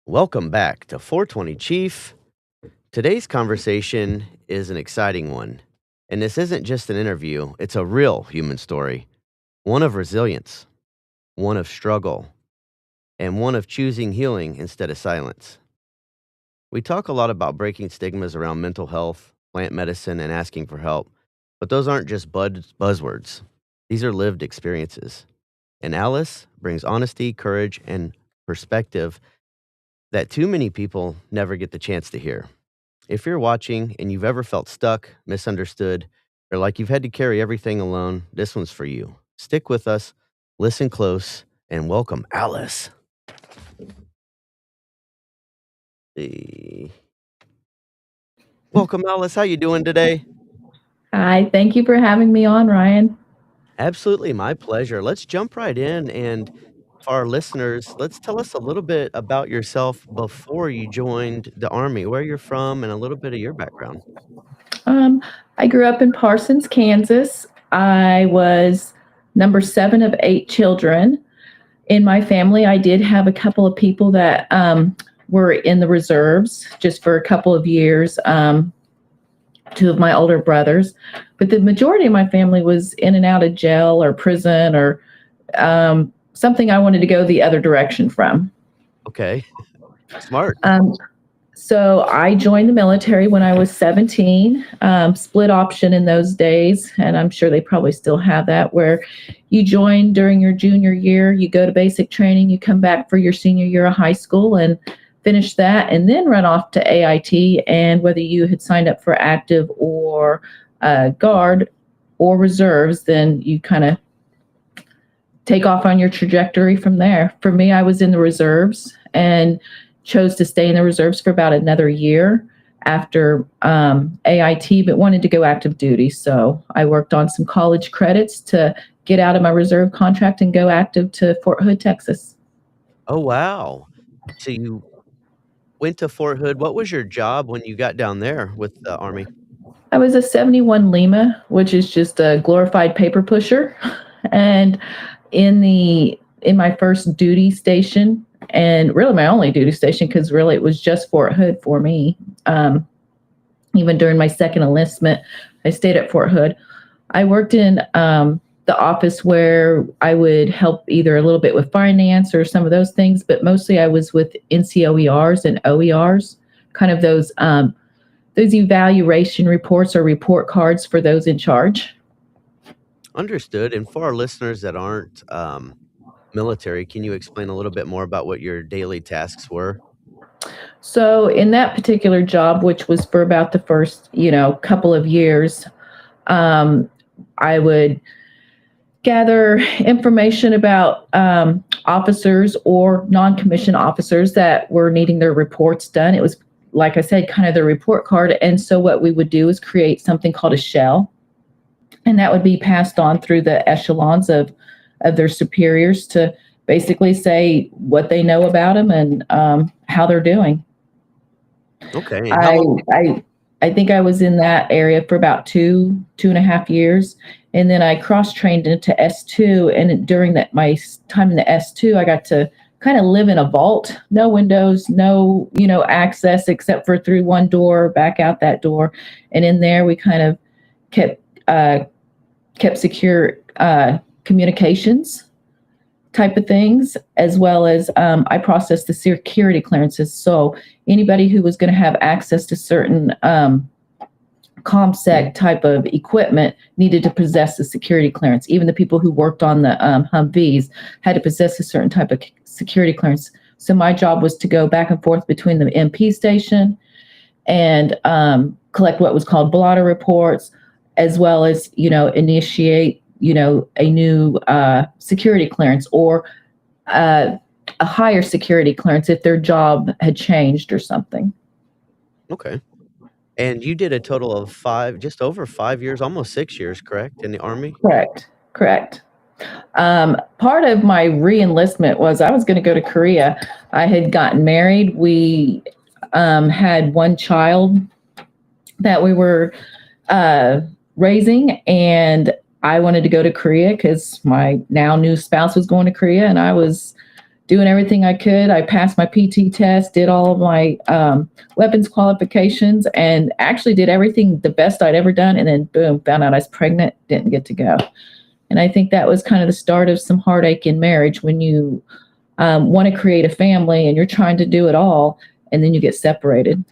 Welcome back to 420 Chief. Today's conversation is an exciting one. And this isn't just an interview, it's a real human story. One of resilience, one of struggle, and one of choosing healing instead of silence. We talk a lot about breaking stigmas around mental health, plant medicine, and asking for help. But those aren't just buzzwords. These are lived experiences. And Alice brings honesty, courage, and perspective that too many people never get the chance to hear. If you're watching and you've ever felt stuck, misunderstood, or like you've had to carry everything alone, this one's for you. Stick with us, listen close, and welcome Alice. Welcome, Alice. How you doing today? Hi, thank you for having me on, Ryan. Absolutely, my pleasure. Let's jump right in. And for our listeners, let's tell us a little bit about yourself before you joined the Army, where you're from, and a little bit of your background. Um, I grew up in Parsons, Kansas. I was number 7 of 8 children. In my family, I did have a couple of people that were in the reserves just for a couple of years, 2 of my older brothers. But the majority of my family was in and out of jail or prison or something I wanted to go the other direction from. Okay. Smart. So I joined the military when I was 17, split option in those days, and I'm sure they probably still have that, where you join during your junior year, you go to basic training, you come back for your senior year of high school and finish that, and then run off to AIT. And whether you had signed up for active or guard or reserves, then you kind of take off on your trajectory from there. For me, I was in the reserves and chose to stay in the reserves for about another year after AIT, but wanted to go active duty. So I worked on some college credits to get out of my reserve contract and go active to Fort Hood, Texas. Oh, wow. So you went to Fort Hood. What was your job when you got down there with the Army? I was a 71 Lima, which is just a glorified paper pusher. And in my first duty station, and really my only duty station, because really it was just Fort Hood for me. Even during my second enlistment, I stayed at Fort Hood. I worked in the office where I would help either a little bit with finance or some of those things, but mostly I was with NCOERs and OERs, kind of those evaluation reports or report cards for those in charge. Understood. And for our listeners that aren't military, can you explain a little bit more about what your daily tasks were? So in that particular job, which was for about the first, couple of years, I would gather information about officers or non-commissioned officers that were needing their reports done. It was, like I said, kind of the report card. And so what we would do is create something called a shell, and that would be passed on through the echelons of their superiors to basically say what they know about them and how they're doing. Okay. I think I was in that area for about 2.5 years. And then I cross-trained into S2. And during my time in the S2, I got to kind of live in a vault, no windows, no, access except for through one door, back out that door. And in there, we kind of kept secure communications type of things, as well as I processed the security clearances. So anybody who was going to have access to certain ComSec type of equipment needed to possess the security clearance. Even the people who worked on the Humvees had to possess a certain type of security clearance. So my job was to go back and forth between the MP station and collect what was called blotter reports, as well as, initiate, a new security clearance or a higher security clearance if their job had changed or something. Okay. And you did a total of just over 5 years, almost 6 years, correct, in the Army? Correct. Part of my re-enlistment was I was going to go to Korea. I had gotten married. We had one child that we were raising, and I wanted to go to Korea because my now new spouse was going to Korea, and I was doing everything I could. I passed my PT test, did all of my weapons qualifications, and actually did everything the best I'd ever done. And then, boom, found out I was pregnant, didn't get to go. And I think that was kind of the start of some heartache in marriage when you want to create a family and you're trying to do it all, and then you get separated.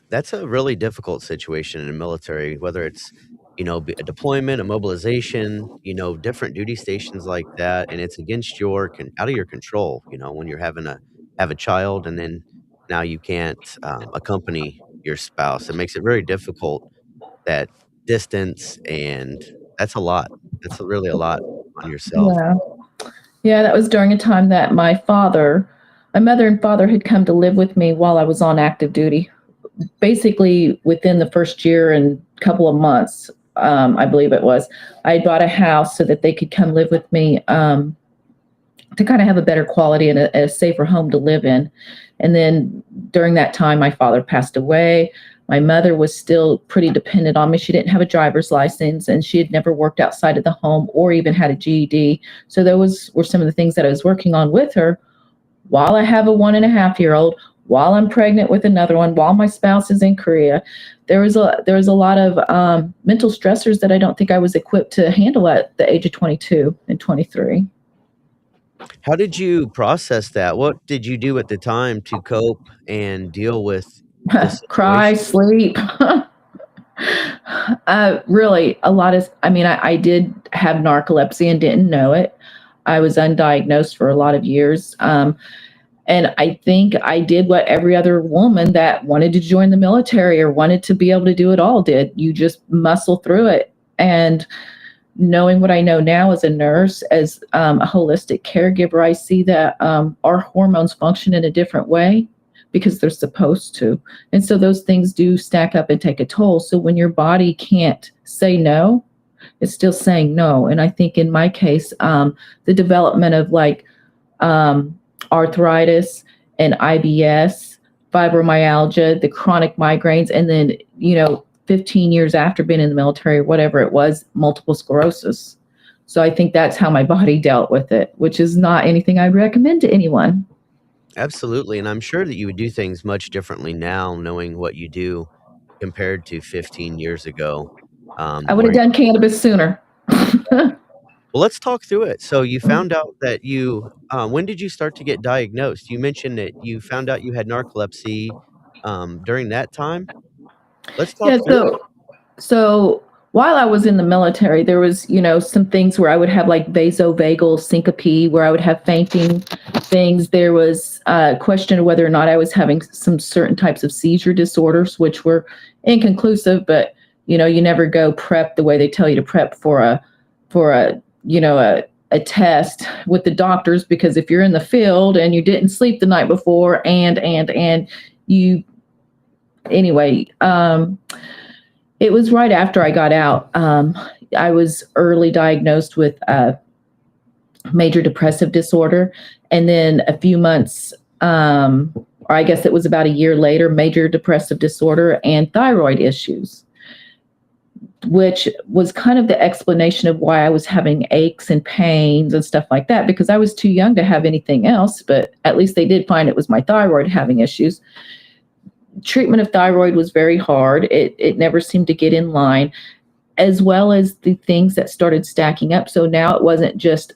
That's a really difficult situation in the military, whether it's, a deployment, a mobilization, different duty stations like that, and it's against your out of your control, when you're having to have a child and then now you can't, accompany your spouse. It makes it very difficult, that distance, and that's a lot. That's really a lot on yourself. Yeah. Yeah, that was during a time that my mother and father had come to live with me while I was on active duty. Basically, within the first year and couple of months, I believe it was, I bought a house so that they could come live with me to kind of have a better quality and a safer home to live in. And then during that time, my father passed away. My mother was still pretty dependent on me. She didn't have a driver's license, and she had never worked outside of the home or even had a GED. So those were some of the things that I was working on with her while I have a 1.5-year-old, while I'm pregnant with another one, while my spouse is in Korea. There was a lot of mental stressors that I don't think I was equipped to handle at the age of 22 and 23. How did you process that? What did you do at the time to cope and deal with the Cry, situation? sleep. Really, a lot of, I did have narcolepsy and didn't know it. I was undiagnosed for a lot of years. And I think I did what every other woman that wanted to join the military or wanted to be able to do it all did. You just muscle through it. And knowing what I know now as a nurse, as a holistic caregiver, I see that our hormones function in a different way because they're supposed to. And so those things do stack up and take a toll. So when your body can't say no, it's still saying no. And I think in my case, the development of arthritis and IBS, fibromyalgia, the chronic migraines, and then, 15 years after being in the military, whatever it was, multiple sclerosis. So I think that's how my body dealt with it, which is not anything I'd recommend to anyone. Absolutely, and I'm sure that you would do things much differently now knowing what you do compared to 15 years ago, I would where have done cannabis sooner. well, let's talk through it. So you found out that when did you start to get diagnosed? You mentioned that you found out you had narcolepsy, during that time? Let's talk Yeah, through it. so while I was in the military, there was, some things where I would have like vasovagal syncope, where I would have fainting things. There was a question of whether or not I was having some certain types of seizure disorders, which were inconclusive, but you never go prep the way they tell you to prep for a test with the doctors, because if you're in the field and you didn't sleep the night before and you anyway, it was right after I got out. I was early diagnosed with major depressive disorder. And then a few months, or I guess it was about a year later, major depressive disorder and thyroid issues, which was kind of the explanation of why I was having aches and pains and stuff like that, because I was too young to have anything else, but at least they did find it was my thyroid having issues. Treatment of thyroid was very hard. It never seemed to get in line, as well as the things that started stacking up. So now it wasn't just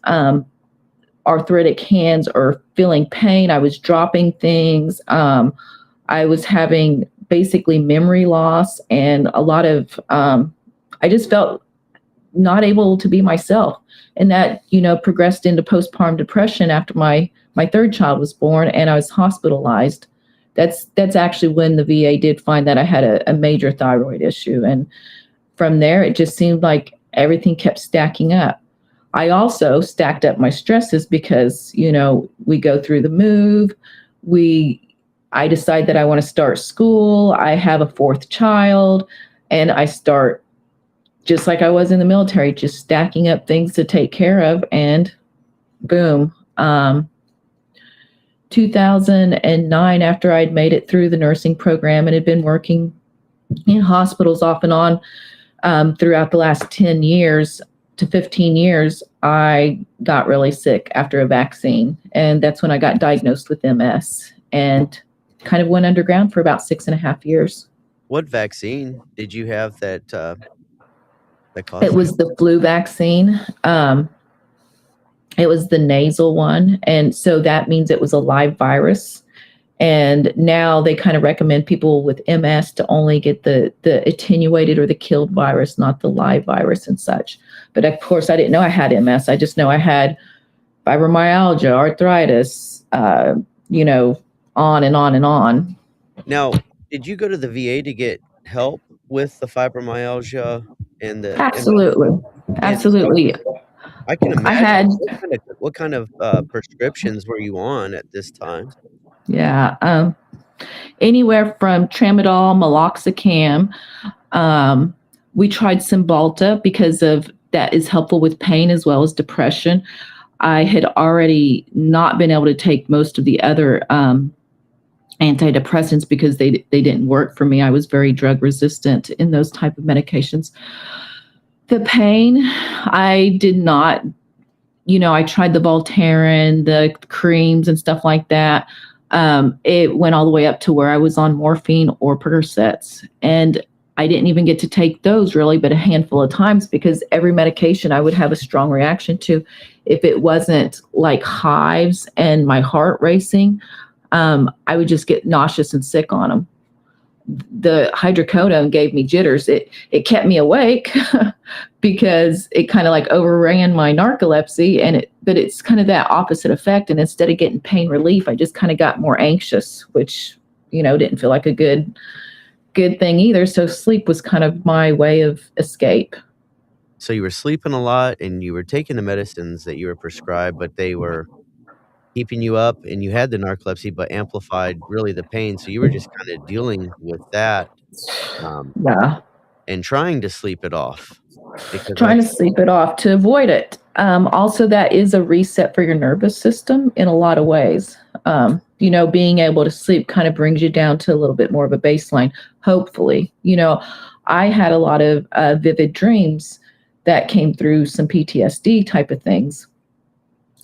arthritic hands or feeling pain. I was dropping things. I was having basically memory loss and a lot of, I just felt not able to be myself. And that, progressed into postpartum depression after my third child was born and I was hospitalized. That's actually when the VA did find that I had a major thyroid issue. And from there, it just seemed like everything kept stacking up. I also stacked up my stresses because, we go through the move. I decide that I want to start school. I have a fourth child and I start just like I was in the military, just stacking up things to take care of, and boom. 2009, after I'd made it through the nursing program and had been working in hospitals off and on throughout the last 10 years, to 15 years, I got really sick after a vaccine. And that's when I got diagnosed with MS and kind of went underground for about 6.5 years. What vaccine did you have that It caused that? was the flu vaccine. It was the nasal one. And so that means it was a live virus. And now they kind of recommend people with MS to only get the attenuated or the killed virus, not the live virus and such. But of course, I didn't know I had MS. I just know I had fibromyalgia, arthritis, on and on and on. Now, did you go to the VA to get help with the fibromyalgia and the MS? Absolutely. And Absolutely. I can I had, imagine what kind of prescriptions were you on at this time? yeah, anywhere from tramadol, meloxicam. We tried Cymbalta because of that is helpful with pain as well as depression. I had already not been able to take most of the other antidepressants because they didn't work for me. I was very drug resistant in those type of medications. The pain, I did not, I tried the Voltaren, the creams and stuff like that. It went all the way up to where I was on morphine or Percocets. And I didn't even get to take those really, but a handful of times because every medication I would have a strong reaction to. If it wasn't like hives and my heart racing, I would just get nauseous and sick on them. The hydrocodone gave me jitters. It kept me awake because it kind of like overran my narcolepsy, but it's kind of that opposite effect. And instead of getting pain relief, I just kind of got more anxious, which didn't feel like a good thing either. So sleep was kind of my way of escape. So you were sleeping a lot and you were taking the medicines that you were prescribed, but they were keeping you up and you had the narcolepsy, but amplified really the pain. So you were just kind of dealing with that, um, Yeah. and trying to sleep it off because Trying to sleep it off to avoid it. Also, that is a reset for your nervous system in a lot of ways. Being able to sleep kind of brings you down to a little bit more of a baseline, hopefully. I had a lot of vivid dreams that came through some PTSD type of things,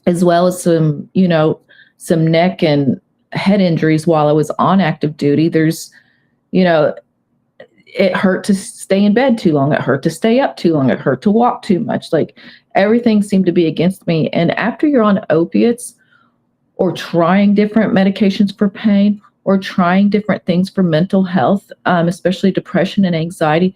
as well as some neck and head injuries while I was on active duty. There's, it hurt to stay in bed too long. It hurt to stay up too long. It hurt to walk too much. Like everything seemed to be against me. And after you're on opiates or trying different medications for pain or trying different things for mental health, especially depression and anxiety,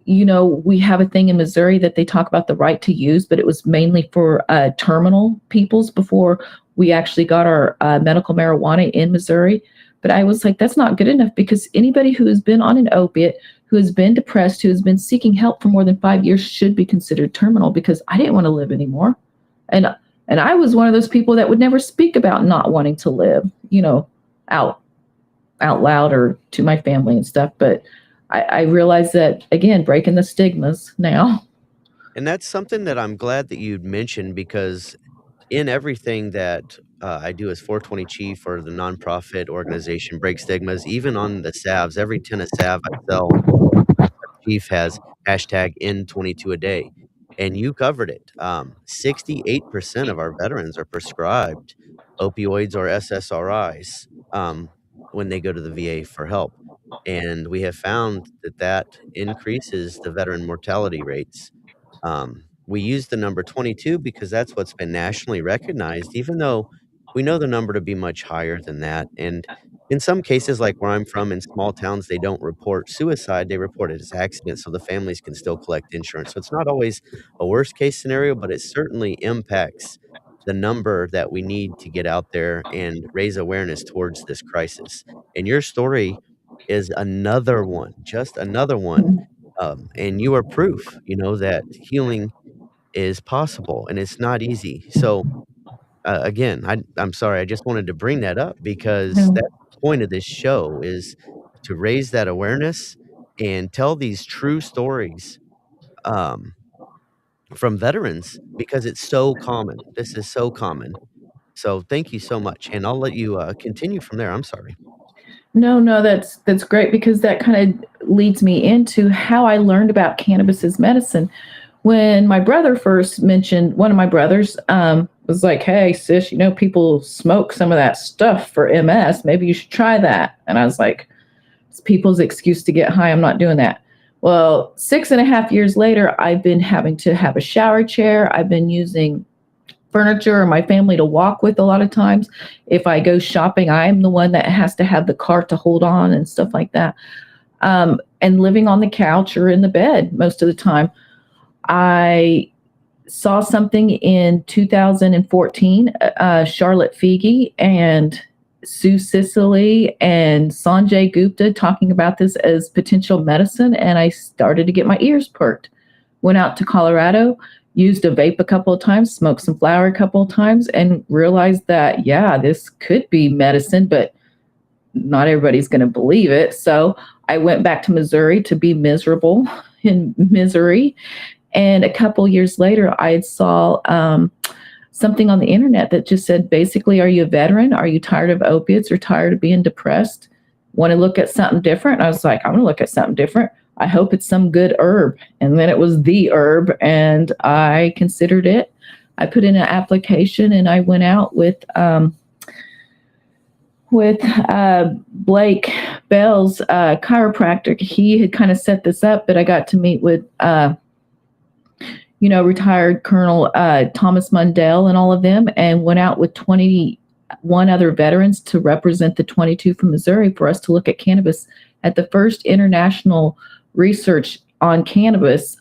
we have a thing in Missouri that they talk about the right to use, but it was mainly for terminal peoples before we actually got our medical marijuana in Missouri. But I was like, that's not good enough because anybody who has been on an opiate, who has been depressed, who has been seeking help for more than 5 years should be considered terminal because I didn't want to live anymore. And I was one of those people that would never speak about not wanting to live, out loud or to my family and stuff. But I realized that, again, breaking the stigmas now. And that's something that I'm glad that you'd mentioned because in everything that I do as 420 Chief or the nonprofit organization Break Stigmas, even on the salves, every 10 of salve I sell, Chief has hashtag N22 a day. And you covered it. 68% of our veterans are prescribed opioids or SSRIs when they go to the VA for help. And we have found that increases the veteran mortality rates. We use the number 22 because that's what's been nationally recognized, even though we know the number to be much higher than that. And in some cases, like where I'm from in small towns, they don't report suicide, they report it as accident so the families can still collect insurance. So it's not always a worst case scenario, but it certainly impacts the number that we need to get out there and raise awareness towards this crisis. And your story is another one, just another one. And you are proof, that healing is possible and it's not easy. So again, I'm sorry, I just wanted to bring that up because that's the point of this show is to raise that awareness and tell these true stories um, from veterans because it's so common. This is so common. So thank you so much, and I'll let you continue from there. I'm sorry. No, that's great because that kind of leads me into how I learned about cannabis as medicine. when my brother first mentioned, one of my brothers was like, hey, sis, people smoke some of that stuff for MS. Maybe you should try that. And I was like, it's people's excuse to get high. I'm not doing that. Well, 6.5 years later, I've been having to have a shower chair. I've been using furniture or my family to walk with a lot of times. If I go shopping, I'm the one that has to have the cart to hold on and stuff like that. And living on the couch or in the bed most of the time. I saw something in 2014, Charlotte Figi and Sue Sicily and Sanjay Gupta talking about this as potential medicine, and I started to get my ears perked. Went out to Colorado, used a vape a couple of times, smoked some flower a couple of times, and realized that, yeah, this could be medicine, but not everybody's going to believe it. So I went back to Missouri to be miserable in misery. And a couple years later, I saw something on the internet that just said, basically, are you a veteran? Are you tired of opiates or tired of being depressed? Want to look at something different? I was like, I'm going to look at something different. I hope it's some good herb. And then it was the herb, and I considered it. I put in an application, and I went out with Blake Bell's chiropractor. He had kind of set this up, but I got to meet with retired Colonel Thomas Mundell and all of them, and went out with 21 other veterans to represent the 22 from Missouri for us to look at cannabis at the first international research on cannabis,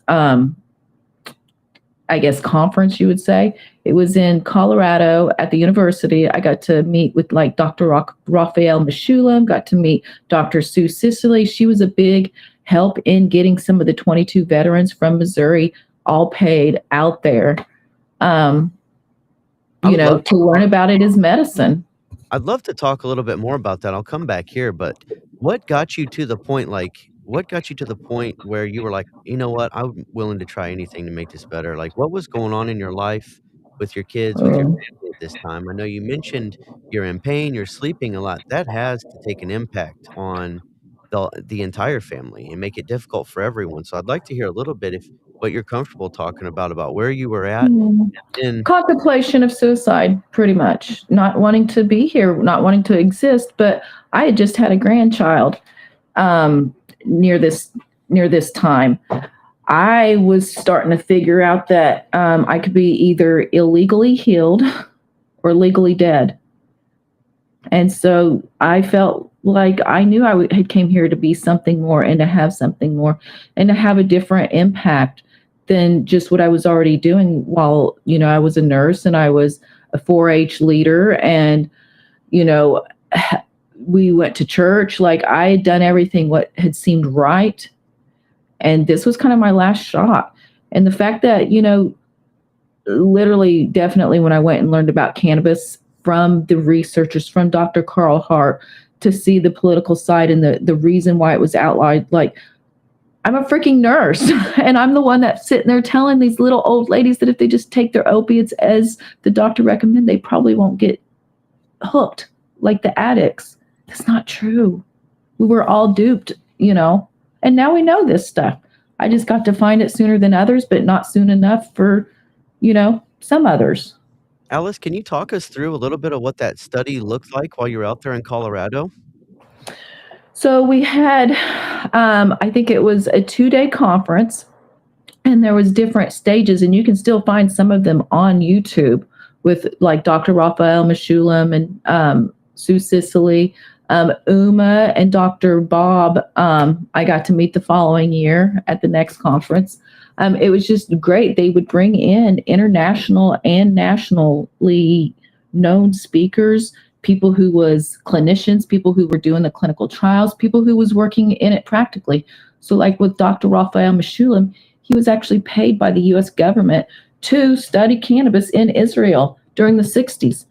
conference, you would say. It was in Colorado at the university. I got to meet with Dr. Raphael Meshulam, got to meet Dr. Sue Sicily. She was a big help in getting some of the 22 veterans from Missouri all paid out there, to learn about it as medicine. I'd love to talk a little bit more about that. I'll come back here, but what got you to the point where you were like, you know what, I'm willing to try anything to make this better? Like, what was going on in your life with your kids, with your family at this time? I know you mentioned you're in pain, you're sleeping a lot. That has to take an impact on the entire family and make it difficult for everyone. So I'd like to hear a little bit, if what you're comfortable talking about where you were at. And Contemplation of suicide, pretty much. Not wanting to be here, not wanting to exist. But I had just had a grandchild near this time. I was starting to figure out that I could be either illegally healed or legally dead. And so I felt like I knew I had came here to be something more and to have something more and to have a different impact than just what I was already doing while, I was a nurse and I was a 4-H leader and, we went to church. Like, I had done everything what had seemed right. And this was kind of my last shot. And the fact that, literally, definitely when I went and learned about cannabis from the researchers, from Dr. Carl Hart, to see the political side and the reason why it was outlawed, like, I'm a freaking nurse and I'm the one that's sitting there telling these little old ladies that if they just take their opiates as the doctor recommended, they probably won't get hooked like the addicts. That's not true. We were all duped, and now we know this stuff. I just got to find it sooner than others, but not soon enough for, some others. Alice, can you talk us through a little bit of what that study looked like while you were out there in Colorado? So we had, I think it was a 2-day conference, and there was different stages, and you can still find some of them on YouTube with like Dr. Raphael Meshulam and Sue Sicily, Uma and Dr. Bob. I got to meet the following year at the next conference. It was just great. They would bring in international and nationally known speakers, people who was clinicians, people who were doing the clinical trials, people who was working in it practically. So like with Dr. Raphael Meshulam, he was actually paid by the U.S. government to study cannabis in Israel during the 60s.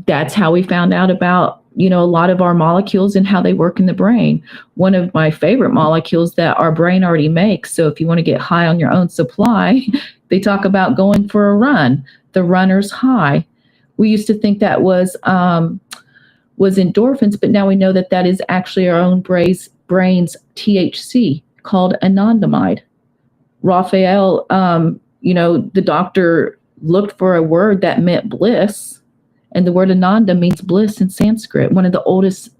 That's how we found out about, a lot of our molecules and how they work in the brain. One of my favorite molecules that our brain already makes. So if you want to get high on your own supply, they talk about going for a run, the runner's high. We used to think that was endorphins, but now we know that is actually our own brain's THC, called anandamide. Raphael, the doctor looked for a word that meant bliss, and the word Ananda means bliss in Sanskrit, one of the oldest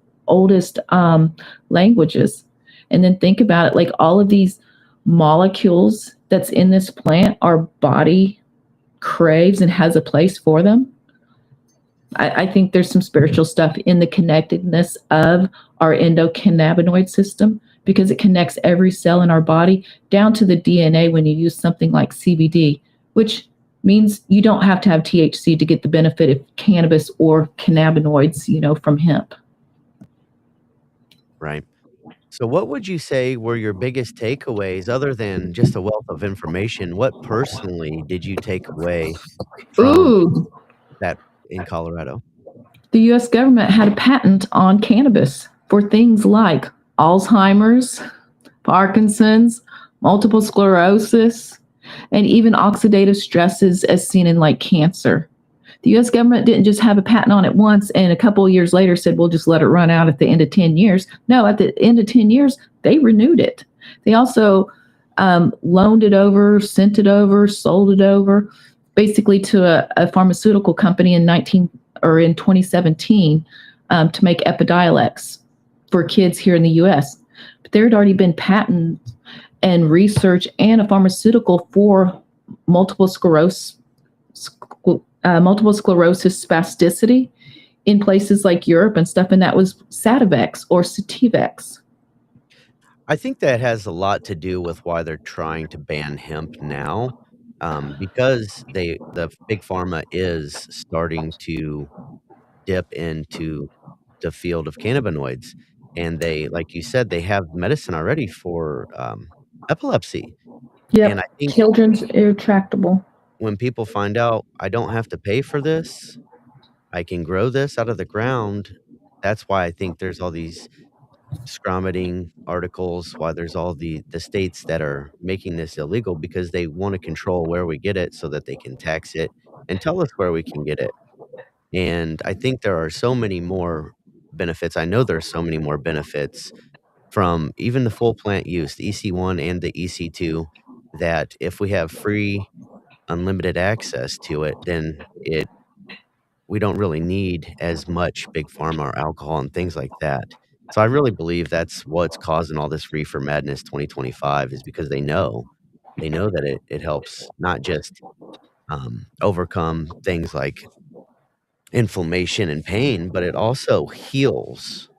languages. And then think about it, like all of these molecules that's in this plant, our body craves and has a place for them. I think there's some spiritual stuff in the connectedness of our endocannabinoid system, because it connects every cell in our body down to the DNA when you use something like CBD, which means you don't have to have THC to get the benefit of cannabis or cannabinoids, from hemp. Right. So what would you say were your biggest takeaways other than just a wealth of information? What personally did you take away from Ooh, that in Colorado? the US government had a patent on cannabis for things like Alzheimer's, Parkinson's, multiple sclerosis, and even oxidative stresses as seen in like cancer. The US government didn't just have a patent on it once and a couple of years later said, we'll just let it run out at the end of 10 years. No, at the end of 10 years, they renewed it. They also loaned it over, sent it over, sold it over, basically to a pharmaceutical company in 2017 to make Epidiolex for kids here in the US. But there had already been patents and research and a pharmaceutical for multiple sclerosis spasticity in places like Europe and stuff, and that was Sativex or Sativex. I think that has a lot to do with why they're trying to ban hemp now, because the big pharma is starting to dip into the field of cannabinoids, and they, like you said, they have medicine already for epilepsy. And I Yep, think children's irretractable. when people find out I don't have to pay for this, I can grow this out of the ground. That's why I think there's all these scromating articles, why there's all the states that are making this illegal, because they want to control where we get it so that they can tax it and tell us where we can get it. And I think there are so many more benefits. I know there's so many more benefits from even the full plant use, the EC1 and the EC2, that if we have free, unlimited access to it, then we don't really need as much big pharma or alcohol and things like that. So I really believe that's what's causing all this reefer madness 2025, is because they know that it helps not just overcome things like inflammation and pain, but it also heals.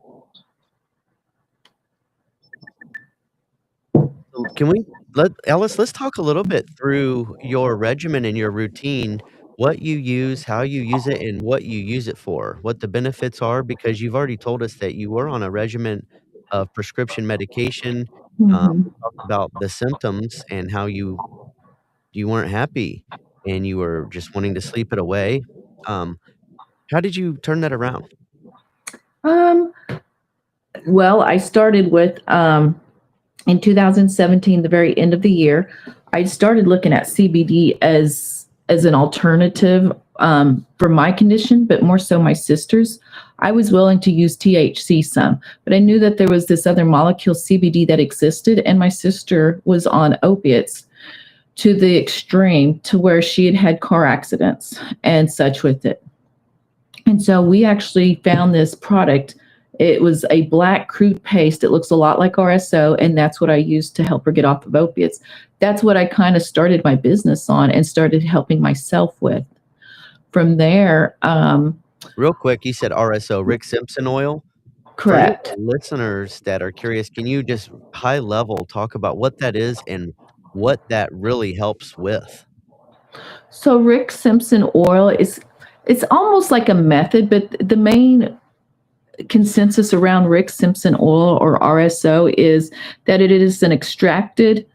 So can we let Ellis, let's talk a little bit through your regimen and your routine, what you use, how you use it, and what you use it for, what the benefits are, because you've already told us that you were on a regimen of prescription medication. Mm-hmm. We talked about the symptoms and how you weren't happy and you were just wanting to sleep it away. Um, how did you turn that around? Um, well, I started with in 2017, the very end of the year, I started looking at CBD as an alternative for my condition, but more so my sister's. I was willing to use THC some, but I knew that there was this other molecule, CBD, that existed, and my sister was on opiates to the extreme, to where she had had car accidents and such with it. And so we actually found this product. It was a black crude paste. It looks a lot like RSO, and that's what I used to help her get off of opiates. That's what I kind of started my business on and started helping myself with. From there, Real quick, you said RSO, Rick Simpson oil. For any of correct. the listeners that are curious, can you just high level talk about what that is and what that really helps with? So Rick Simpson oil it's almost like a method, but the main consensus around Rick Simpson oil, or RSO, is that it is an extracted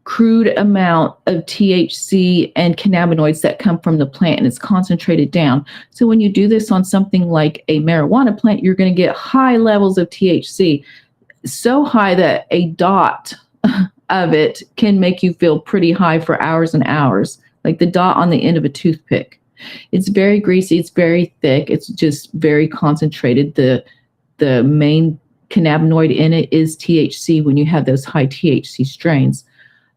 crude amount of THC and cannabinoids that come from the plant, and it's concentrated down. So when you do this on something like a marijuana plant, you're going to get high levels of THC, so high that a dot of it can make you feel pretty high for hours and hours, like the dot on the end of a toothpick. It's very greasy, it's very thick, it's just very concentrated. The main cannabinoid in it is THC when you have those high THC strains.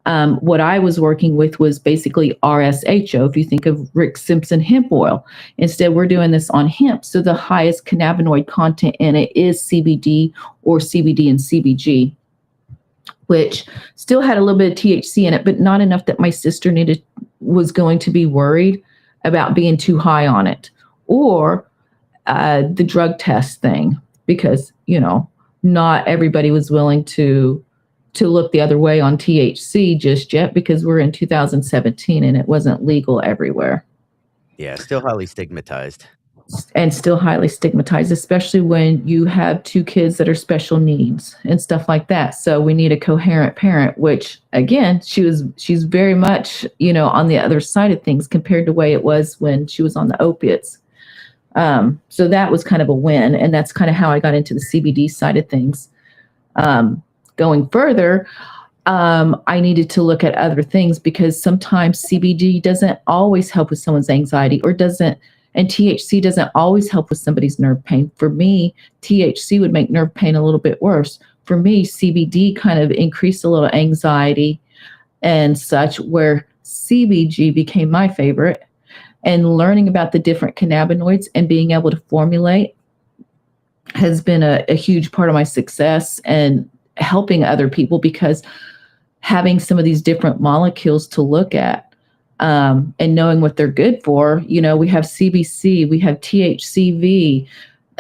What I was working with was basically RSHO. If you think of Rick Simpson hemp oil, instead we're doing this on hemp. So the highest cannabinoid content in it is CBD or CBD and CBG, which still had a little bit of THC in it, but not enough that my sister was going to be worried about being too high on it, or the drug test thing, because, not everybody was willing to look the other way on THC just yet, because we're in 2017 and it wasn't legal everywhere. Yeah, still highly stigmatized. And still highly stigmatized, especially when you have two kids that are special needs and stuff like that. So we need a coherent parent, which again, she's very much, on the other side of things compared to the way it was when she was on the opiates. So that was kind of a win. And that's kind of how I got into the CBD side of things. Going further, I needed to look at other things, because sometimes CBD doesn't always help with someone's anxiety, and THC doesn't always help with somebody's nerve pain. For me, THC would make nerve pain a little bit worse. For me, CBD kind of increased a little anxiety and such, where CBG became my favorite. And learning about the different cannabinoids and being able to formulate has been a huge part of my success and helping other people, because having some of these different molecules to look at, and knowing what they're good for. We have CBC, we have THCV.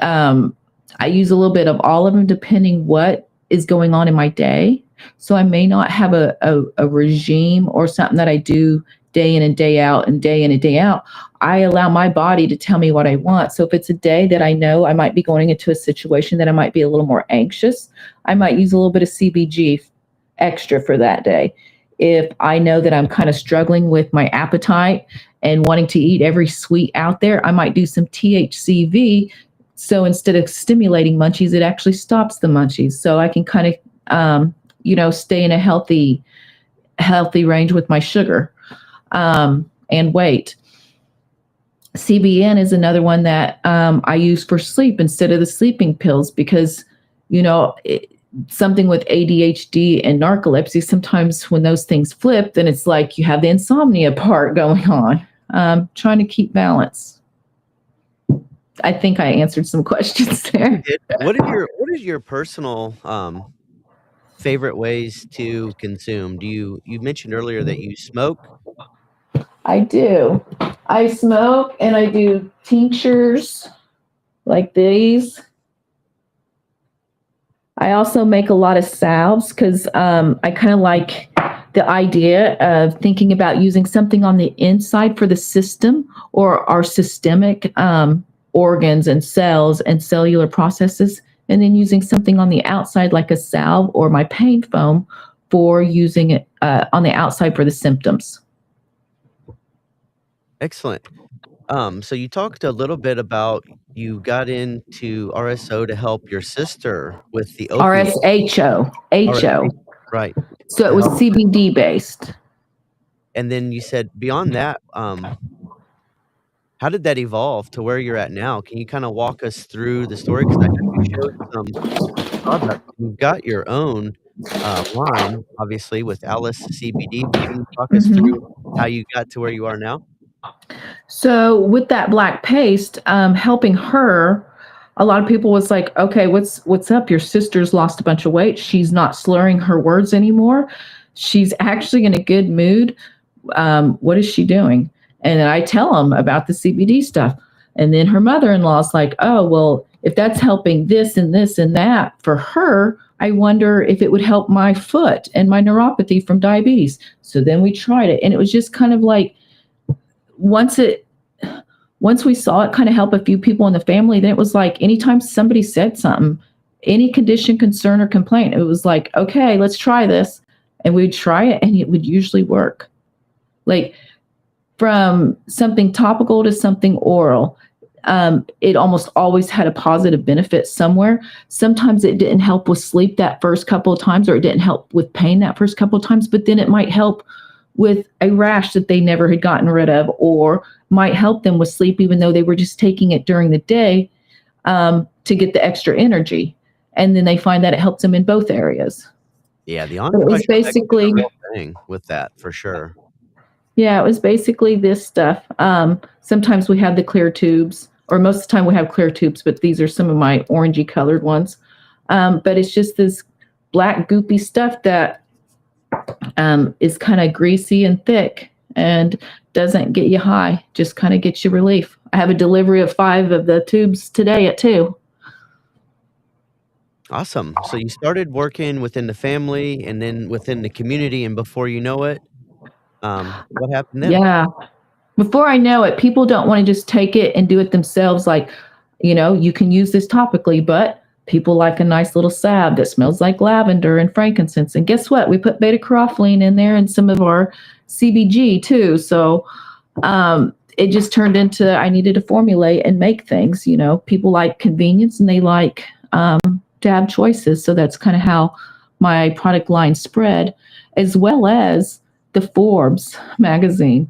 I use a little bit of all of them depending what is going on in my day. So I may not have a regime or something that I do day in and day out and day in and day out. I allow my body to tell me what I want. So if it's a day that I know I might be going into a situation that I might be a little more anxious, I might use a little bit of CBG extra for that day. If I know that I'm kind of struggling with my appetite and wanting to eat every sweet out there, I might do some THCV. So instead of stimulating munchies, it actually stops the munchies. So I can kind of, stay in a healthy range with my sugar and weight. CBN is another one that I use for sleep instead of the sleeping pills, because, something with ADHD and narcolepsy, sometimes when those things flip, then it's like you have the insomnia part going on. Trying to keep balance. I think I answered some questions there. What is your personal favorite ways to consume? You mentioned earlier that you smoke? I do. I smoke, and I do tinctures like these. I also make a lot of salves, because I kind of like the idea of thinking about using something on the inside for the system or our systemic organs and cells and cellular processes, and then using something on the outside like a salve or my pain foam for using it on the outside for the symptoms. Excellent. So you talked a little bit about you got into RSO to help your sister with the opiates. RSHO. Right. So it was CBD based. And then you said beyond that, how did that evolve to where you're at now? Can you kind of walk us through the story? Because I know you showed some products. You've got your own line, obviously, with AliceCBD. Can you talk us through how you got to where you are now? So with that black paste, helping her, a lot of people was like, okay, what's up? Your sister's lost a bunch of weight. She's not slurring her words anymore. She's actually in a good mood. What is she doing? And then I tell them about the CBD stuff. And then her mother-in-law's like, oh, well, if that's helping this and this and that for her, I wonder if it would help my foot and my neuropathy from diabetes. So then we tried it. And it was just kind of like, once we saw it kind of help a few people in the family, then it was like anytime somebody said something, any condition, concern, or complaint, it was like, okay, let's try this. And we'd try it, and it would usually work. Like from something topical to something oral, it almost always had a positive benefit somewhere. Sometimes it didn't help with sleep that first couple of times, or it didn't help with pain that first couple of times, but then it might help with a rash that they never had gotten rid of, or might help them with sleep, even though they were just taking it during the day to get the extra energy. And then they find that it helps them in both areas. Yeah, the But it entourage was effect is basically, a real thing with that for sure. yeah, it was basically this stuff. Sometimes we have the clear tubes, or most of the time we have clear tubes, but these are some of my orangey colored ones. But it's just this black goopy stuff that is kind of greasy and thick and doesn't get you high, just kind of gets you relief. I have a delivery of 5 of the tubes today at 2. Awesome. So you started working within the family and then within the community, and before you know it, what happened then? Yeah. Before I know it, people don't want to just take it and do it themselves. Like, you can use this topically, but people like a nice little salve that smells like lavender and frankincense. And guess what? We put beta carotene in there and some of our CBG too. So it just turned into I needed to formulate and make things. People like convenience and they like to have choices. So that's kind of how my product line spread, as well as the Forbes magazine.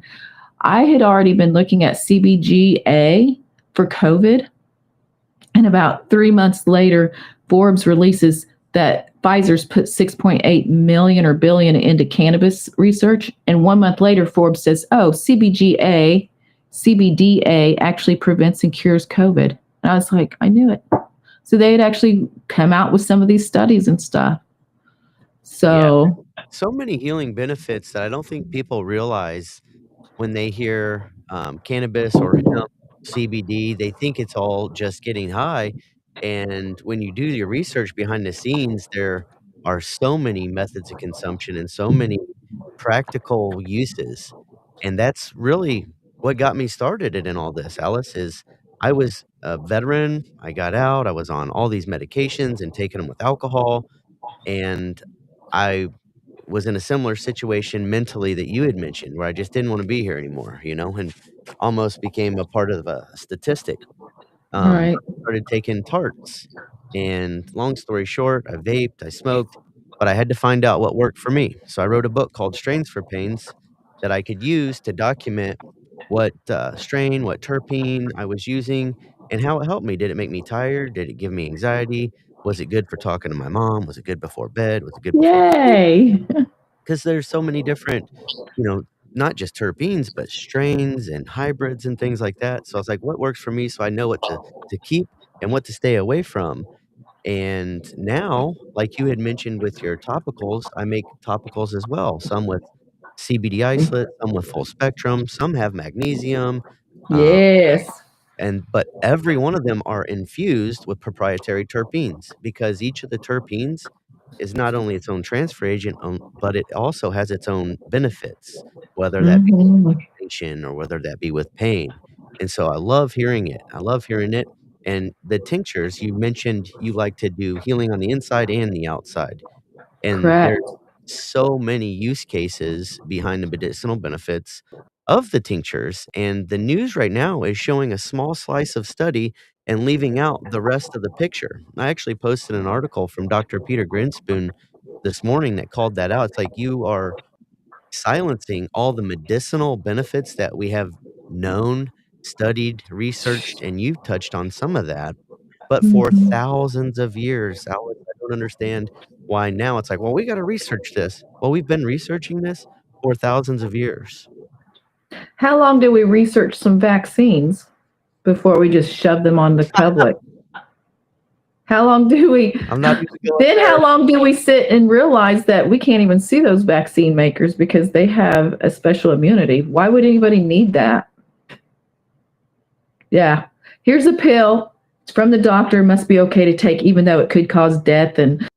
I had already been looking at CBGA for COVID. And about 3 months later, Forbes releases that Pfizer's put 6.8 million or billion into cannabis research. And 1 month later, Forbes says, oh, CBDA actually prevents and cures COVID. And I was like, I knew it. So they had actually come out with some of these studies and stuff. So, Yeah, so many healing benefits that I don't think people realize when they hear cannabis or hemp, CBD. They think it's all just getting high. And when you do your research behind the scenes, there are so many methods of consumption and so many practical uses. And that's really what got me started in all this, Alice, is I was a veteran. I got out. I was on all these medications and taking them with alcohol. And I was in a similar situation mentally that you had mentioned, where I just didn't wanna be here anymore, and almost became a part of a statistic. right. I started taking tarts, and long story short, I vaped, I smoked, but I had to find out what worked for me. So I wrote a book called Strains for Pains that I could use to document what, strain, what terpene I was using, and how it helped me. Did it make me tired? Did it give me anxiety? Was it good for talking to my mom? Was it good before bed? Was it good before sleep? Yay. 'Cause there's so many different, you know, not just terpenes, but strains and hybrids and things like that. So I was like, "What works for me?" So I know what to keep and what to stay away from. And now, like you had mentioned with your topicals, I make topicals as well, some with CBD isolate, some with full spectrum, some have magnesium, um, Yes. but every one of them are infused with proprietary terpenes because each of the terpenes is not only its own transfer agent, but it also has its own benefits, whether that be Hmm. inflammation or whether that be with pain. And so I love hearing it. I love hearing it. And the tinctures, you mentioned you like to do healing on the inside and the outside. And Correct. there's so many use cases behind the medicinal benefits of the tinctures, and the news right now is showing a small slice of study and leaving out the rest of the picture. I actually posted an article from Dr. Peter Grinspoon this morning that called that out. It's like you are silencing all the medicinal benefits that we have known, studied, researched, and you've touched on some of that. But for Mhm. thousands of years, Alex, I don't understand why now it's like, "Well, we gotta research this." Well, we've been researching this for thousands of years. How long do we research some vaccines before we just shove them on the public? How long do we I'm not even going then how there. long do we sit and realize that we can't even see those vaccine makers because they have a special immunity? Why would anybody need that? Yeah. Here's a pill. It's from the doctor. Must be okay to take, even though it could cause death and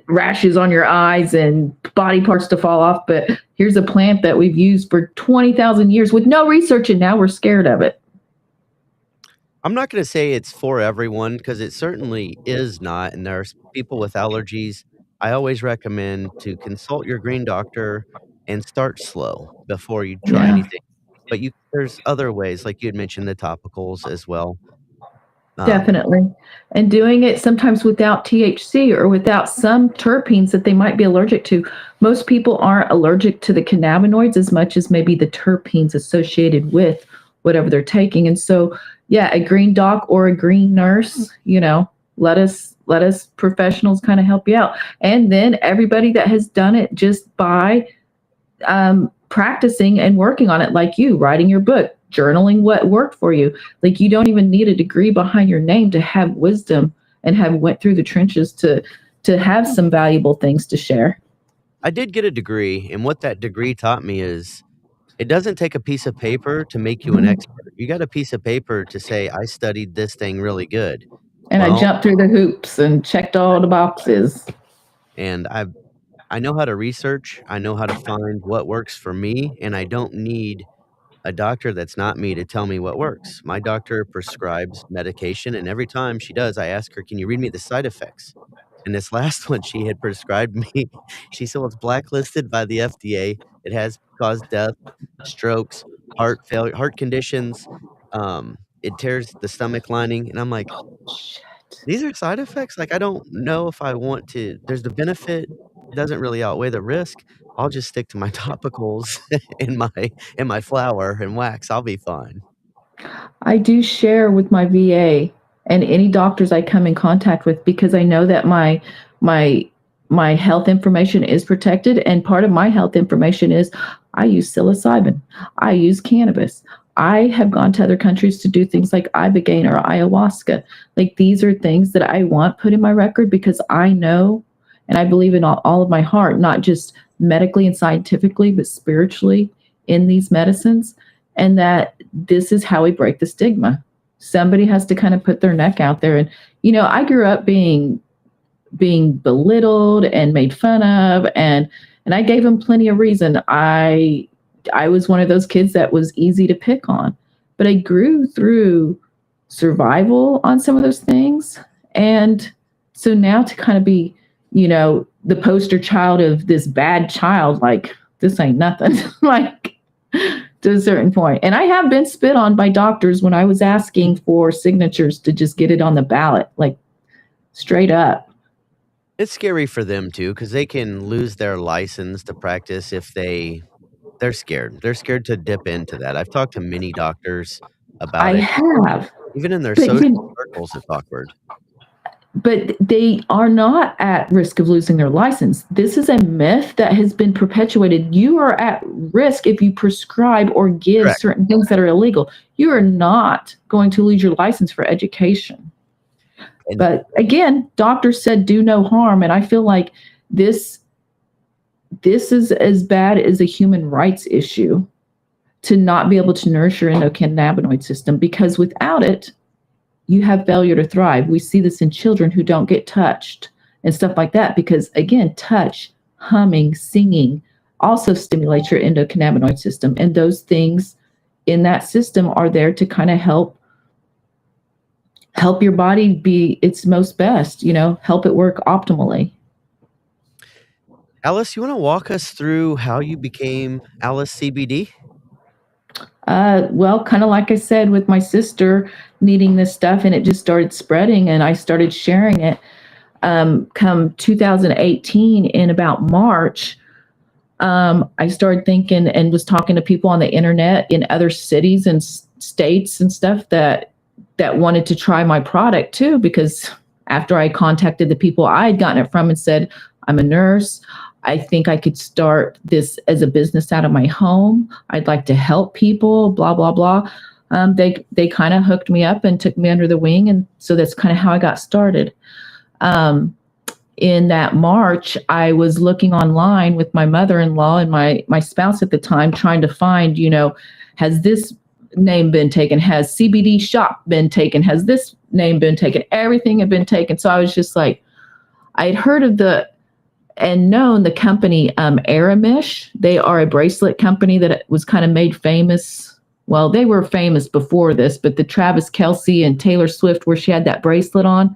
rashes on your eyes and body parts to fall off. But here's a plant that we've used for 20,000 years with no research, and now we're scared of it. I'm not gonna say it's for everyone because it certainly is not, and there's people with allergies. I always recommend to consult your green doctor and start slow before you try Yeah. anything. But there's other ways, like you had mentioned the topicals as well. Um, Definitely. And doing it sometimes without THC or without some terpenes that they might be allergic to. Most people aren't allergic to the cannabinoids as much as maybe the terpenes associated with whatever they're taking. And so, yeah, a green doc or a green nurse, let us let us professionals kind of help you out. And then everybody that has done it just by practicing and working on it, like you, writing your book, journaling what worked for you. Like you don't even need a degree behind your name to have wisdom and have went through the trenches to have some valuable things to share. I did get a degree, and what that degree taught me is it doesn't take a piece of paper to make you an expert. You got a piece of paper to say, I studied this thing really good. And I Well, jumped through the hoops and checked all the boxes. and I know how to research, I know how to find what works for me, and I don't need a doctor that's not me to tell me what works. My doctor prescribes medication, and every time she does, I ask her, "Can you read me the side effects?" And this last one she had prescribed me, she said, "Well, it's blacklisted by the FDA. It has caused death, strokes, heart failure, heart conditions. It tears the stomach lining." And I'm like, "These are side effects? Like, I don't know if I want to." There's the benefit, doesn't really outweigh the risk. I'll just stick to my topicals and my flour and wax. I'll be fine. I do share with my VA and any doctors I come in contact with because I know that my my health information is protected, and part of my health information is I use psilocybin, I use cannabis. I have gone to other countries to do things like ibogaine or ayahuasca. Like these are things that I want put in my record because I know and I believe in all of my heart, not just medically and scientifically, but spiritually in these medicines, and that this is how we break the stigma. Somebody has to kind of put their neck out there. And I grew up being belittled and made fun of, and I gave them plenty of reason. I was one of those kids that was easy to pick on, but I grew through survival on some of those things. And so now to kind of be, the poster child of this bad child, like this ain't nothing, like to a certain point. And I have been spit on by doctors when I was asking for signatures to just get it on the ballot, like straight up. It's scary for them too, because they can lose their license to practice if they're scared. They're scared to dip into that. I've talked to many doctors about I it. have, Even in their but social circles, it's awkward. but they are not at risk of losing their license. This is a myth that has been perpetuated. You are at risk if you prescribe or give Correct. certain things that are illegal. You are not going to lose your license for education. And But again, doctors said do no harm, and I feel like this this is as bad as a human rights issue to not be able to nourish your endocannabinoid system, because without it, you have failure to thrive. We see this in children who don't get touched and stuff like that because, again, touch, humming, singing also stimulates your endocannabinoid system. And those things in that system are there to kind of help your body be its most best, help it work optimally. Alice, you want to walk us through how you became AliceCBD? Well, kind of like I said, with my sister needing this stuff, and it just started spreading, and I started sharing it. Come 2018, in about March, I started thinking and was talking to people on the internet in other cities and states and stuff that wanted to try my product too, because after I contacted the people I had gotten it from and said, I'm a nurse, I think I could start this as a business out of my home. I'd like to help people, blah, blah, blah. They kind of hooked me up and took me under the wing. And so that's kind of how I got started. In that March, I was looking online with my mother-in-law and my spouse at the time, trying to find, has this name been taken? Has CBD shop been taken? Has this name been taken? Everything had been taken. So I was just like, I had heard of and known the company Aramish. They are a bracelet company that was kind of made famous. Well, they were famous before this, but the Travis Kelce and Taylor Swift, where she had that bracelet on,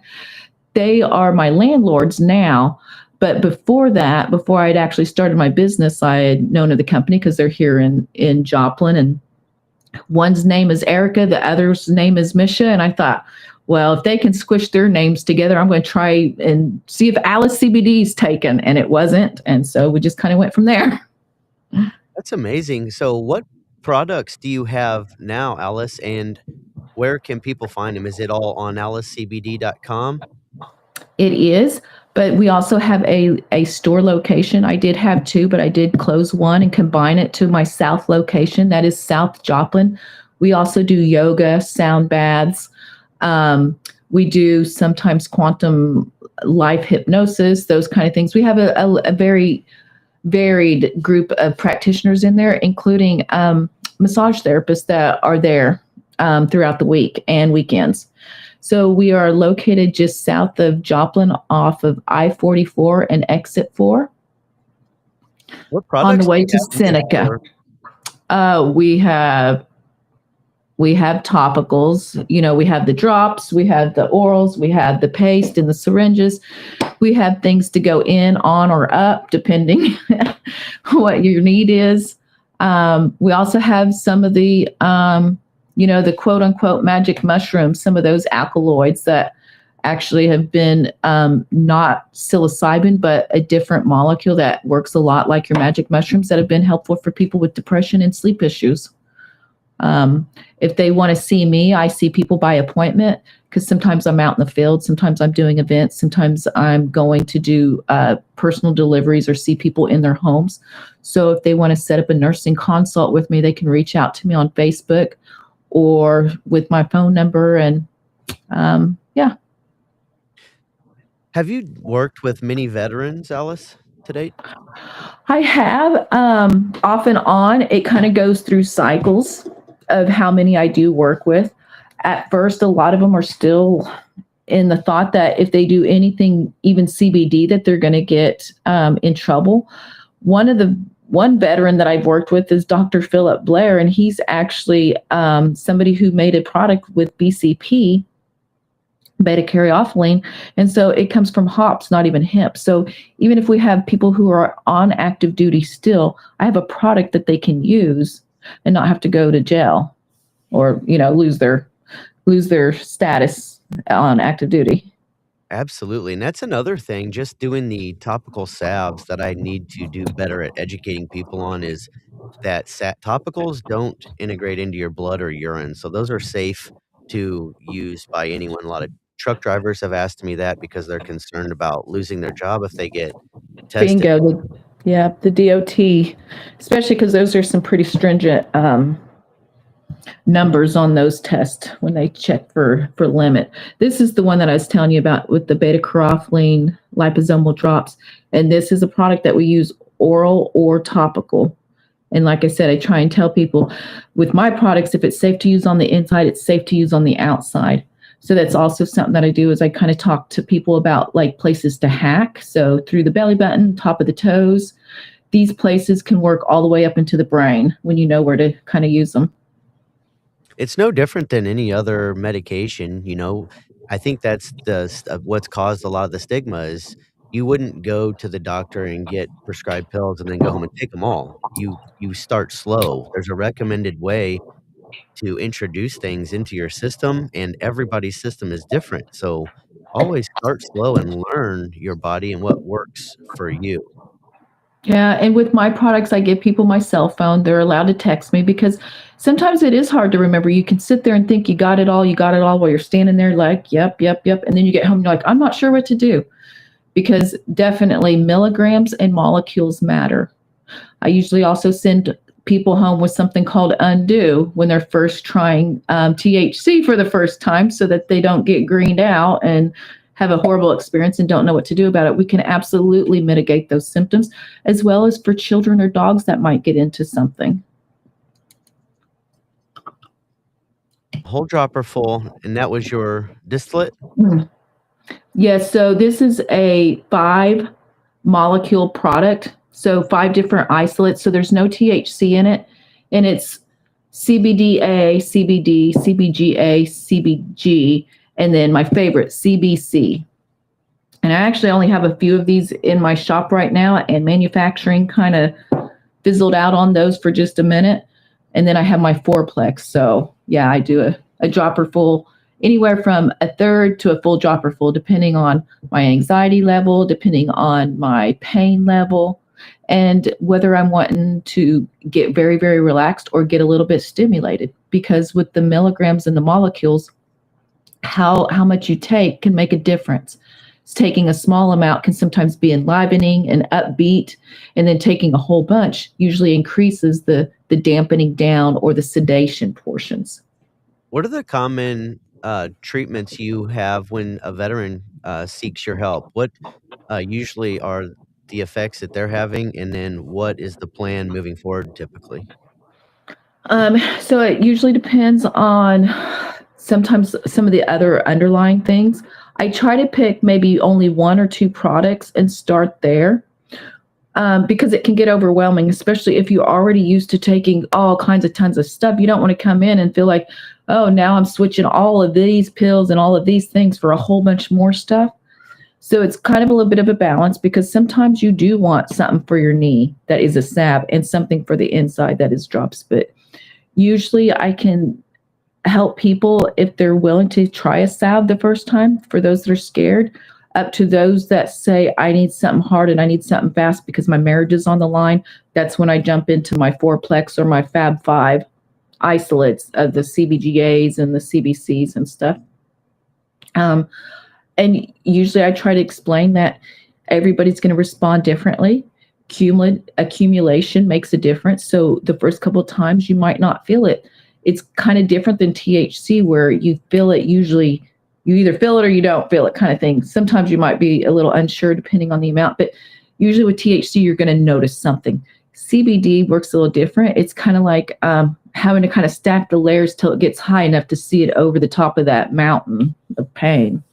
they are my landlords now. But before that, before I'd actually started my business, I had known of the company because they're here in Joplin. And one's name is Erica, the other's name is Misha. And I thought, well, if they can squish their names together, I'm going to try and see if AliceCBD is taken. And it wasn't. And so we just kind of went from there. That's amazing. So what products do you have now, Alice, and where can people find them? Is it all on alicecbd.com? It is, but we also have a store location. I did have two, but I did close one and combine it to my South location. That is South Joplin. We also do yoga, sound baths. We do sometimes quantum life hypnosis, those kind of things. We have a very varied group of practitioners in there, including massage therapists that are there throughout the week and weekends. So we are located just south of Joplin off of I-44 and Exit 4 What on the products do way you to have in your Seneca. store? We have topicals, we have the drops, we have the orals, we have the paste and the syringes. We have things to go in, on, or up, depending what your need is. We also have some of the the quote unquote magic mushrooms, some of those alkaloids that actually have been not psilocybin, but a different molecule that works a lot like your magic mushrooms that have been helpful for people with depression and sleep issues. If they want to see me, I see people by appointment because sometimes I'm out in the field, sometimes I'm doing events, sometimes I'm going to do personal deliveries or see people in their homes. So if they want to set up a nursing consult with me, they can reach out to me on Facebook or with my phone number. And yeah. Have you worked with many veterans, Alice, to date? I have off and on. It kind of goes through cycles of how many I do work with. At first, a lot of them are still in the thought that if they do anything, even CBD, that they're going to get in trouble. One veteran that I've worked with is Dr. Philip Blair, and he's actually somebody who made a product with BCP, beta-caryophyllene, and so it comes from hops, not even hemp. So even if we have people who are on active duty still, I have a product that they can use and not have to go to jail or lose their status on active duty. Absolutely. And that's another thing, just doing the topical salves that I need to do better at educating people on is that topicals don't integrate into your blood or urine. So those are safe to use by anyone. A lot of truck drivers have asked me that because they're concerned about losing their job if they get tested. Bingo. Yeah, the DOT, especially because those are some pretty stringent numbers on those tests when they check for limit. This is the one that I was telling you about with the beta-caryophyllene liposomal drops. And this is a product that we use oral or topical. And like I said, I try and tell people with my products, if it's safe to use on the inside, it's safe to use on the outside. So that's also something that I do is I kind of talk to people about like places to hack. So through the belly button, top of the toes, these places can work all the way up into the brain when you know where to kind of use them. It's no different than any other medication, I think that's what's caused a lot of the stigma is you wouldn't go to the doctor and get prescribed pills and then go home and take them all. You start slow. There's a recommended way to introduce things into your system, and everybody's system is different. So always start slow and learn your body and what works for you. Yeah, and with my products, I give people my cell phone. They're allowed to text me because sometimes it is hard to remember. You can sit there and think you got it all while you're standing there like, yep. And then you get home and you're like, I'm not sure what to do because definitely milligrams and molecules matter. I usually also send people home with something called undo when they're first trying THC for the first time so that they don't get greened out and have a horrible experience and don't know what to do about it. We can absolutely mitigate those symptoms, as well as for children or dogs that might get into something. Whole dropper full, and that was your distillate? Yes, so this is a 5-molecule product, so 5 different isolates, so there's no THC in it, and it's CBDA, CBD, CBGA, CBG, and then my favorite, CBC. And I actually only have a few of these in my shop right now, and manufacturing kind of fizzled out on those for just a minute. And then I have my 4-plex. So yeah, I do a dropper full, anywhere from a third to a full dropper full, depending on my anxiety level, depending on my pain level, and whether I'm wanting to get very, very relaxed or get a little bit stimulated. Because with the milligrams and the molecules, how much you take can make a difference. taking a small amount can sometimes be enlivening and upbeat, and then taking a whole bunch usually increases the dampening down or the sedation portions. What are the common, treatments you have when a veteran, seeks your help? What, usually are the effects that they're having, and then what is the plan moving forward typically? So it usually depends on sometimes some of the other underlying things. I try to pick maybe only one or two products and start there, because it can get overwhelming, especially if you're already used to taking all kinds of tons of stuff. You don't want to come in and feel like, oh, now I'm switching all of these pills and all of these things for a whole bunch more stuff. So it's kind of a little bit of a balance, because sometimes you do want something for your knee that is a salve and something for the inside that is drops. But usually I can help people if they're willing to try a salve the first time, for those that are scared, up to those that say, I need something hard and I need something fast because my marriage is on the line. That's when I jump into my fourplex or my Fab Five isolates of the CBGAs and the CBCs and stuff. Um, and usually I try to explain that everybody's going to respond differently. Accumulation makes a difference. So the first couple of times you might not feel it. It's kind of different than THC, where you feel it usually, you either feel it or you don't feel it, kind of thing. Sometimes you might be a little unsure depending on the amount, but usually with THC, you're going to notice something. CBD works a little different. It's kind of like having to kind of stack the layers till it gets high enough to see it over the top of that mountain of pain.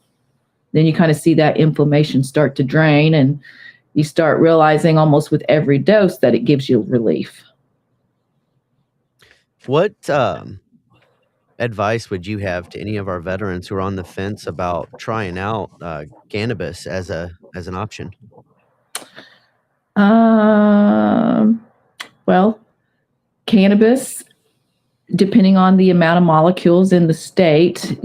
Then you kind of see that inflammation start to drain, and you start realizing almost with every dose that it gives you relief. What, advice would you have to any of our veterans who are on the fence about trying out, cannabis as an option? Um, well, cannabis, depending on the amount of molecules in the state,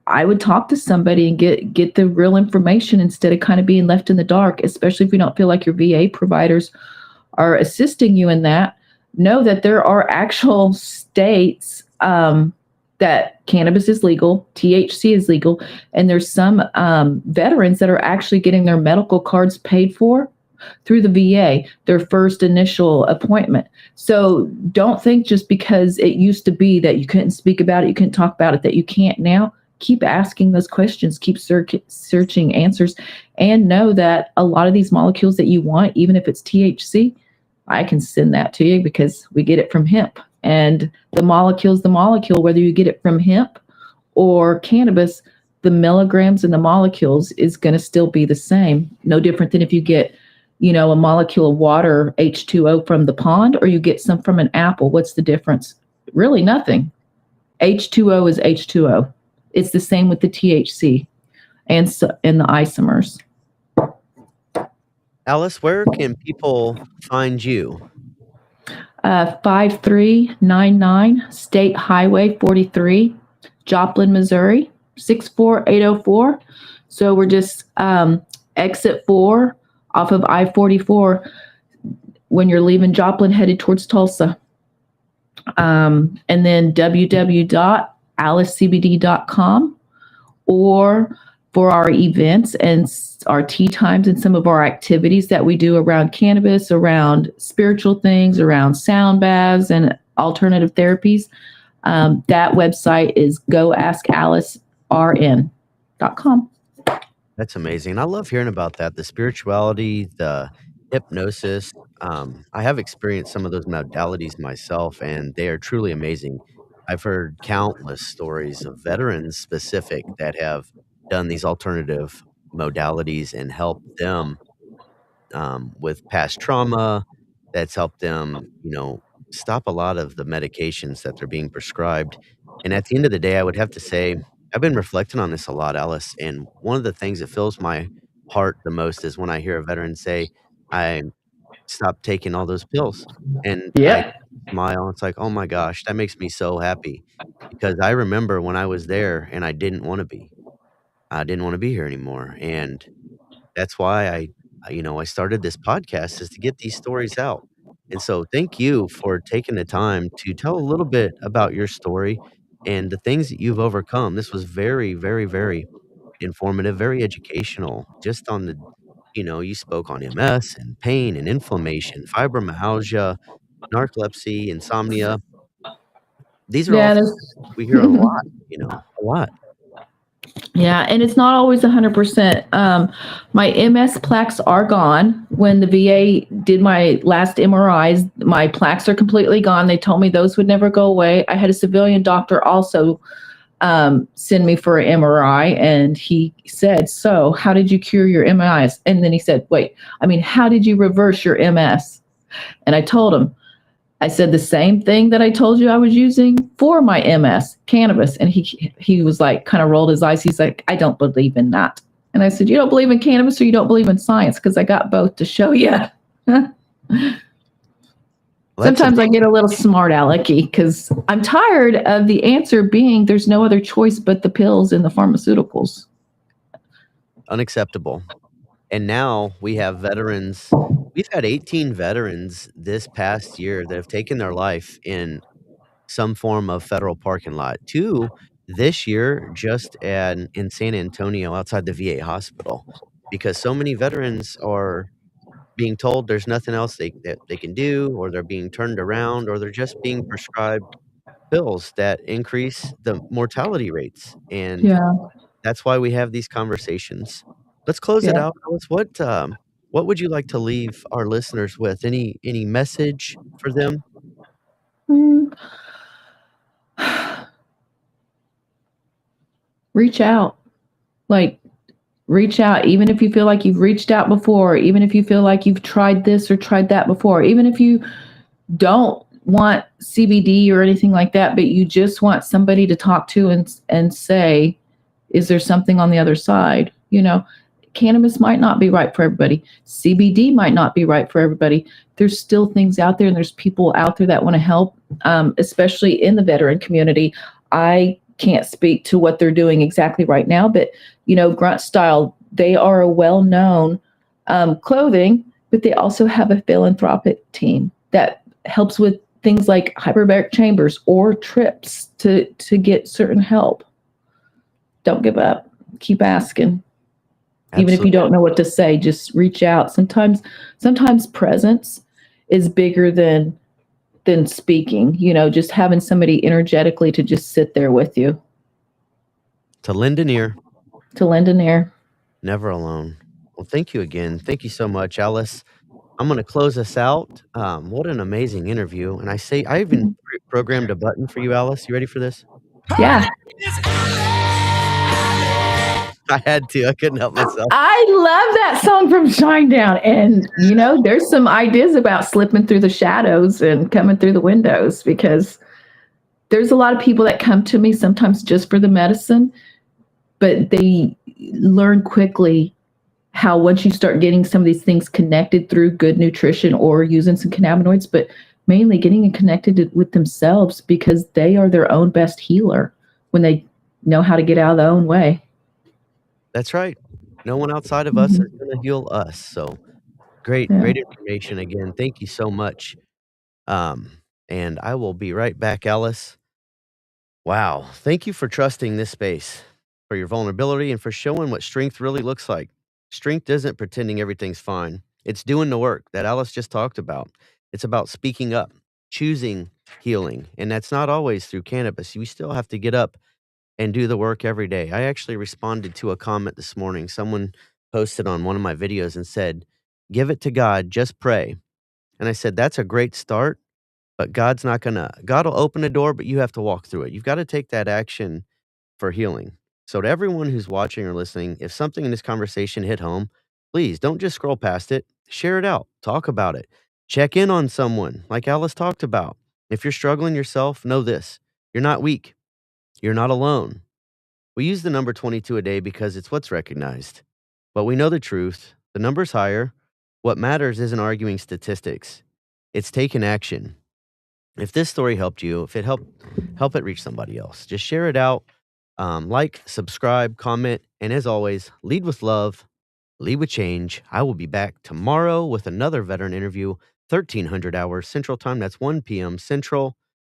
I would talk to somebody and get the real information instead of kind of being left in the dark, especially if you don't feel like your VA providers are assisting you in that. Know that there are actual states that cannabis is legal, THC is legal, and there's some veterans that are actually getting their medical cards paid for through the VA, their first initial appointment. So don't think just because it used to be that you couldn't speak about it, you couldn't talk about it, that you can't now. Keep asking those questions, keep searching answers, and know that a lot of these molecules that you want, even if it's THC, I can send that to you because we get it from hemp. And the molecule's the molecule, whether you get it from hemp or cannabis, the milligrams and the molecules is going to still be the same. No different than if you get, a molecule of water, H2O, from the pond, or you get some from an apple. What's the difference? Really nothing. H2O is H2O. It's the same with the THC and the isomers. Alice, where can people find you? 5399 State Highway 43, Joplin, Missouri, 64804. So we're just exit 4 off of I-44 when you're leaving Joplin headed towards Tulsa. And then www.alicecbd.com, or for our events and our tea times and some of our activities that we do around cannabis, around spiritual things, around sound baths and alternative therapies. That website is goaskAliceRN.com. That's amazing. I love hearing about that, the spirituality, the hypnosis. I have experienced some of those modalities myself, and they are truly amazing. I've heard countless stories of veterans specific that have done these alternative modalities and helped them, with past trauma, that's helped them, stop a lot of the medications that they're being prescribed. And at the end of the day, I would have to say, I've been reflecting on this a lot, Alice. And one of the things that fills my heart the most is when I hear a veteran say, I stopped taking all those pills. And I Yeah. smile. It's like, oh my gosh, that makes me so happy because I remember when I was there and I didn't want to be. I didn't want to be here anymore. And that's why I started this podcast is to get these stories out. And so thank you for taking the time to tell a little bit about your story and the things that you've overcome. This was very, very, very informative, very educational, just on the you spoke on MS and pain and inflammation, fibromyalgia, narcolepsy, insomnia. These are all Yeah, things we hear a lot, a lot. yeah, and it's not always 100%. My MS plaques are gone. When the VA did my last MRIs, my plaques are completely gone. They told me those would never go away. I had a civilian doctor also send me for an MRI, and he said, "So, how did you cure your MS?" And then he said, "Wait, how did you reverse your MS?" And I told him, I said the same thing that I told you I was using for my MS, cannabis. And he was like, kind of rolled his eyes. He's like, "I don't believe in that." And I said, "You don't believe in cannabis or you don't believe in science?" Because I got both to show you. Well, Sometimes I get a little smart alecky because I'm tired of the answer being there's no other choice but the pills and the pharmaceuticals. unacceptable. And now we have veterans. We've had 18 veterans this past year that have taken their life in some form of federal parking lot. 2 this year just in San Antonio outside the VA hospital because so many veterans are being told there's nothing else that they can do, or they're being turned around, or they're just being prescribed pills that increase the mortality rates, and Yeah, that's why we have these conversations. Let's close it yeah. out, Alice. What would you like to leave our listeners with? Any message for them? Mm. Reach out. Like, reach out, even if you feel like you've reached out before, even if you feel like you've tried this or tried that before, even if you don't want CBD or anything like that, but you just want somebody to talk to and say, is there something on the other side? Cannabis might not be right for everybody. CBD might not be right for everybody. There's still things out there, and there's people out there that want to help, especially in the veteran community. I can't speak to what they're doing exactly right now, but Grunt Style, they are a well-known clothing, but they also have a philanthropic team that helps with things like hyperbaric chambers or trips to get certain help. Don't give up. Keep asking. Even if you Absolutely. don't know what to say, just reach out. Sometimes presence is bigger than speaking. Just having somebody energetically to just sit there with you, To lend an ear, to lend an ear. never alone. Well, thank you again. Thank you so much, Alice. I'm gonna close us out. What an amazing interview, and I even programmed a button for you, Alice. You ready for this? Yeah. I had to. I couldn't help myself. I love that song from Shinedown. And, there's some ideas about slipping through the shadows and coming through the windows, because there's a lot of people that come to me sometimes just for the medicine, but they learn quickly how once you start getting some of these things connected through good nutrition or using some cannabinoids, but mainly getting connected with themselves, because they are their own best healer when they know how to get out of their own way. That's right. No one outside of us is gonna heal us, so great Yeah. great information again. Thank you so much. And I will be right back, Alice. Wow, thank you for trusting this space, for your vulnerability, and for showing what strength really looks like. Strength isn't pretending everything's fine. It's doing the work that Alice just talked about. It's about speaking up, choosing healing, and that's not always through cannabis. We still have to get up and do the work every day. I actually responded to a comment this morning. Someone posted on one of my videos and said, "Give it to God, just pray." And I said, "That's a great start, but God will open a door, but you have to walk through it. You've got to take that action for healing." So to everyone who's watching or listening, if something in this conversation hit home, please don't just scroll past it. Share it out. Talk about it. Check in on someone like Alice talked about. If you're struggling yourself, know this: you're not weak. You're not alone. We use the number 22 a day because it's what's recognized. But we know the truth. The number's higher. What matters isn't arguing statistics. It's taking action. If this story helped you, if it help it reach somebody else, just share it out. Like, subscribe, comment, and as always, lead with love, lead with change. I will be back tomorrow with another veteran interview, 1300 hours Central Time. That's 1 p.m. Central.